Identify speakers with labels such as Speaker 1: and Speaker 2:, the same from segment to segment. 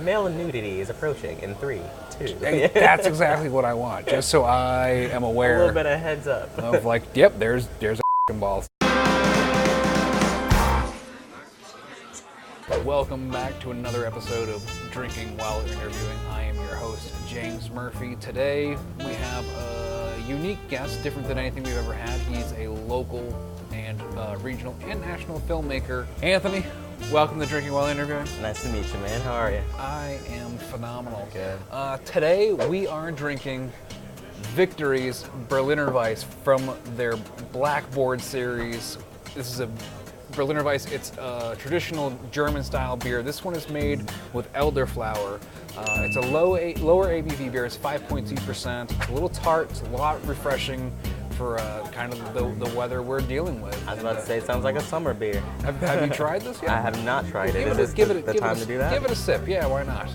Speaker 1: Male nudity is approaching in 3, 2.
Speaker 2: That's exactly what I want, just so I am aware.
Speaker 1: A little bit of heads up.
Speaker 2: Of like, yep, there's a ball. Welcome back to another episode of Drinking While Interviewing. I am your host, James Murphy. Today we have a unique guest, different than anything we've ever had. He's a local and regional and national filmmaker. Anthony, welcome to Drinking While Interviewing.
Speaker 1: Nice to meet you, man. How are you?
Speaker 2: I am phenomenal.
Speaker 1: Good.
Speaker 2: Today we are drinking Victory's Berliner Weisse from their Blackboard series. This is a Berliner Weisse. It's a traditional German-style beer. This one is made with elderflower. It's a lower ABV beer. It's 5.2%. It's a little tart. It's a lot refreshing for kind of the weather we're dealing with.
Speaker 1: I was about to say, it sounds like a summer beer.
Speaker 2: Have you tried this yet?
Speaker 1: I have not tried it.
Speaker 2: Give
Speaker 1: Is this the time to do that?
Speaker 2: Give it a sip. Yeah, why not?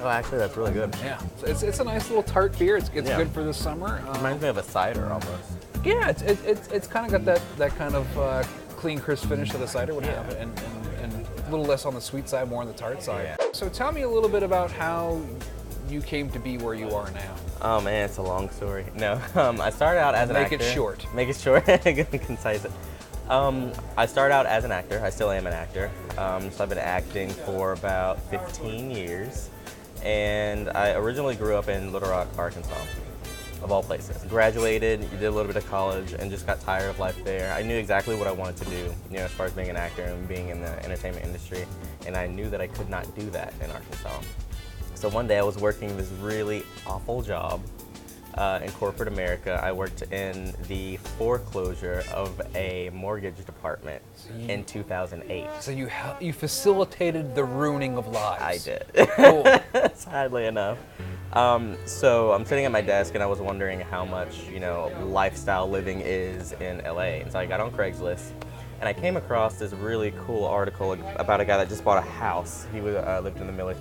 Speaker 1: Oh, actually, that's really good.
Speaker 2: Yeah, it's a nice little tart beer. It's good for the summer.
Speaker 1: Reminds me of a cider almost.
Speaker 2: Yeah, it's kind of got that kind of clean, crisp finish that a cider would have, and a little less on the sweet side, more on the tart side. Yeah. So tell me a little bit about how you came to be where you are now.
Speaker 1: Oh man, it's a long story. No, I started out as an actor.
Speaker 2: Make it short.
Speaker 1: Make it short. Concise it. I started out as an actor. I still am an actor. So I've been acting for about 15 years. And I originally grew up in Little Rock, Arkansas, of all places. Graduated, did a little bit of college, and just got tired of life there. I knew exactly what I wanted to do, as far as being an actor and being in the entertainment industry, and I knew that I could not do that in Arkansas. So one day I was working this really awful job in corporate America. I worked in the foreclosure of a mortgage department in 2008.
Speaker 2: So you facilitated the ruining of lives.
Speaker 1: I did.
Speaker 2: Cool.
Speaker 1: Sadly enough. So I'm sitting at my desk and I was wondering how much, lifestyle living is in LA. And so I got on Craigslist and I came across this really cool article about a guy that just bought a house. He was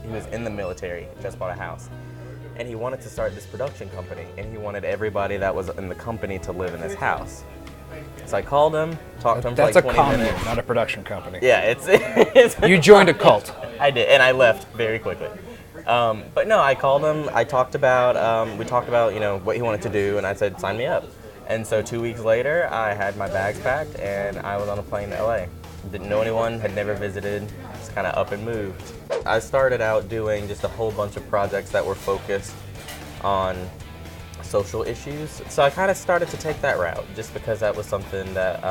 Speaker 1: He was in the military, just bought a house. And he wanted to start this production company, and he wanted everybody that was in the company to live in his house. So I called him, talked to him for like 20 minutes.
Speaker 2: That's a commune, not a production company.
Speaker 1: Yeah, it's
Speaker 2: You joined a cult.
Speaker 1: I did, and I left very quickly. But no, I called him. We talked about what he wanted to do, and I said, sign me up. And so 2 weeks later, I had my bags packed, and I was on a plane to LA. Didn't know anyone, had never visited, just kind of up and moved. I started out doing just a whole bunch of projects that were focused on social issues. So I kind of started to take that route just because that was something that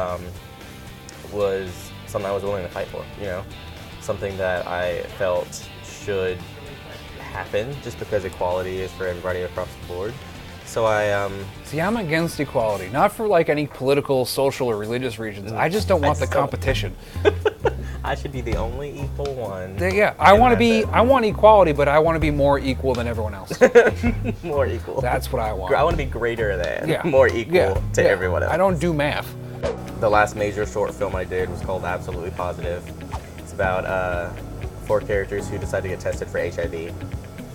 Speaker 1: was something I was willing to fight for, something that I felt should happen just because equality is for everybody across the board. So See,
Speaker 2: I'm against equality, not for like any political, social, or religious reasons. I just don't want the competition.
Speaker 1: I should be the only equal one.
Speaker 2: Yeah, I want equality, but I want to be more equal than everyone else.
Speaker 1: More equul.
Speaker 2: That's what I want.
Speaker 1: I want to be greater than, more equal to everyone else.
Speaker 2: I don't do math.
Speaker 1: The last major short film I did was called Absolutely Positive. It's about 4 characters who decide to get tested for HIV.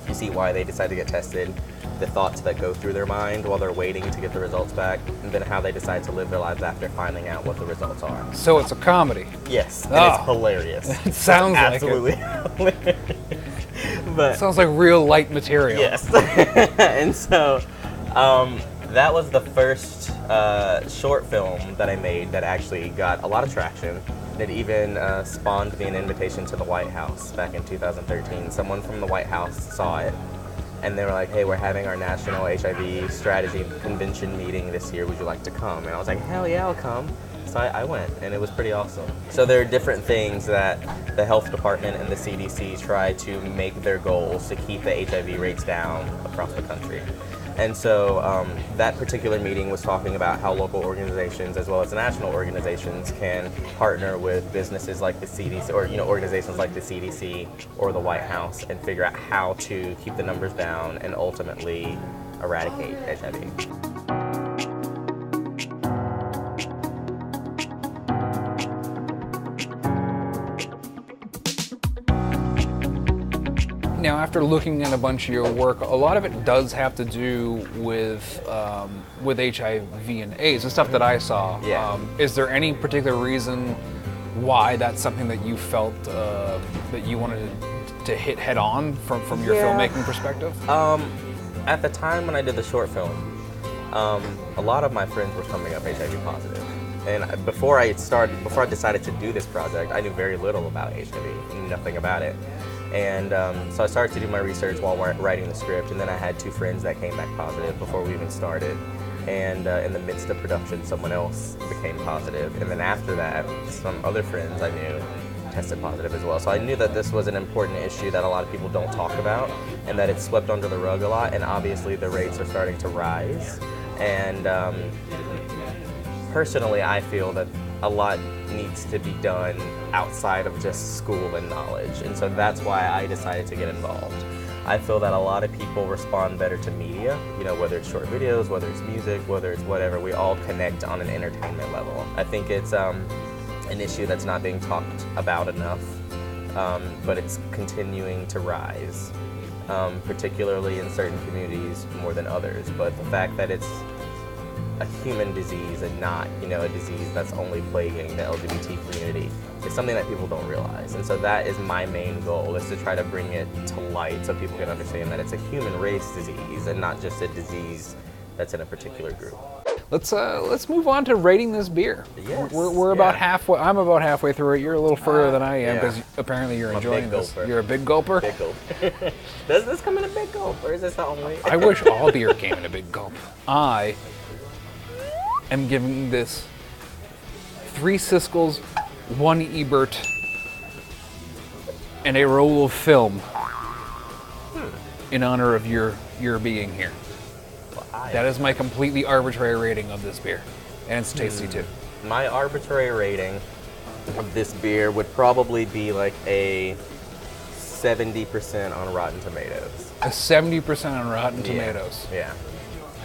Speaker 1: You see why they decide to get tested, the thoughts that go through their mind while they're waiting to get the results back, and then how they decide to live their lives after finding out what the results are.
Speaker 2: So it's a comedy.
Speaker 1: Yes, and it's hilarious.
Speaker 2: It sounds like
Speaker 1: absolutely hilarious. But
Speaker 2: sounds like real light material.
Speaker 1: Yes. And so that was the first short film that I made that actually got a lot of traction. It even spawned me an invitation to the White House back in 2013. Someone from the White House saw it, and they were like, hey, we're having our national HIV strategy convention meeting this year. Would you like to come? And I was like, hell yeah, I'll come. So I went, and it was pretty awesome. So there are different things that the health department and the CDC try to make their goals to keep the HIV rates down across the country. And so that particular meeting was talking about how local organizations as well as national organizations can partner with businesses like the CDC or organizations like the CDC or the White House and figure out how to keep the numbers down and ultimately eradicate HIV.
Speaker 2: Now, after looking at a bunch of your work, a lot of it does have to do with HIV and AIDS, the stuff that I saw.
Speaker 1: Yeah.
Speaker 2: Is there any particular reason why that's something that you felt that you wanted to hit head on from your filmmaking perspective?
Speaker 1: At the time when I did the short film, a lot of my friends were coming up HIV positive. And before I decided to do this project, I knew very little about HIV, knew nothing about it. And so I started to do my research while writing the script, and then I had 2 friends that came back positive before we even started. And in the midst of production, someone else became positive. And then after that, some other friends I knew tested positive as well. So I knew that this was an important issue that a lot of people don't talk about, and that it's swept under the rug a lot, and obviously the rates are starting to rise. And personally, I feel that a lot needs to be done outside of just school and knowledge, and so that's why I decided to get involved. I feel that a lot of people respond better to media, whether it's short videos, whether it's music, whether it's whatever, we all connect on an entertainment level. I think it's an issue that's not being talked about enough, but it's continuing to rise, particularly in certain communities more than others, but the fact that it's a human disease and not, a disease that's only plaguing the LGBT community is something that people don't realize. And so that is my main goal, is to try to bring it to light so people can understand that it's a human race disease and not just a disease that's in a particular group.
Speaker 2: Let's move on to rating this beer.
Speaker 1: Yes.
Speaker 2: We're about halfway. I'm about halfway through it. You're a little further than I am because apparently you're
Speaker 1: I'm
Speaker 2: enjoying
Speaker 1: a big
Speaker 2: this.
Speaker 1: gulper.
Speaker 2: You're a big gulper.
Speaker 1: Big gulp. Does this come in a big gulp, or is this the only?
Speaker 2: I wish all beer came in a big gulp. I am giving this 3 Siskel's, 1 Ebert, and a roll of film in honor of your being here. That is my completely arbitrary rating of this beer, and it's tasty too.
Speaker 1: My arbitrary rating of this beer would probably be like a 70% on Rotten Tomatoes.
Speaker 2: A 70% on Rotten Tomatoes.
Speaker 1: Yeah.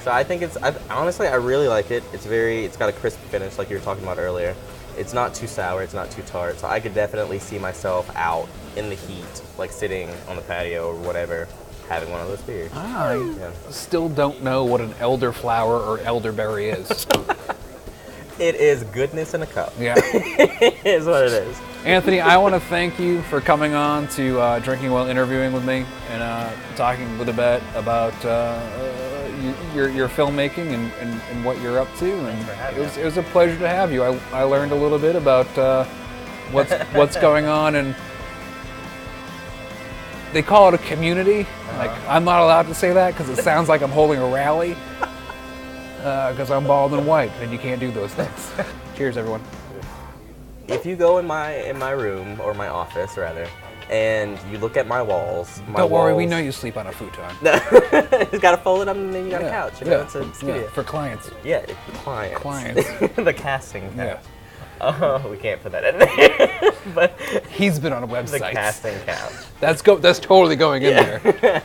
Speaker 1: So I think honestly, I really like it. It's got a crisp finish like you were talking about earlier. It's not too sour, it's not too tart. So I could definitely see myself out in the heat, like sitting on the patio or whatever, having one of those beers.
Speaker 2: I still don't know what an elderflower or elderberry is.
Speaker 1: It is goodness in a cup.
Speaker 2: Yeah.
Speaker 1: Is what it is.
Speaker 2: Anthony, I want to thank you for coming on to Drinking While Interviewing with me and talking a little bit about your filmmaking and what you're up to. And it was a pleasure to have you. I learned a little bit about what's going on, and they call it a community. Like, I'm not allowed to say that because it sounds like I'm holding a rally. Because I'm bald and white, and you can't do those things. Cheers, everyone.
Speaker 1: If you go in my room, or my office rather, and you look at my walls,
Speaker 2: Don't worry, we know you sleep on a futon.
Speaker 1: You gotta fold it up and then you got a couch. It's a studio.
Speaker 2: For clients.
Speaker 1: Yeah, clients.
Speaker 2: Clients.
Speaker 1: The casting couch.
Speaker 2: Yeah.
Speaker 1: Oh, we can't put that in there. But
Speaker 2: he's been on a website.
Speaker 1: the casting couch.
Speaker 2: That's totally going in there.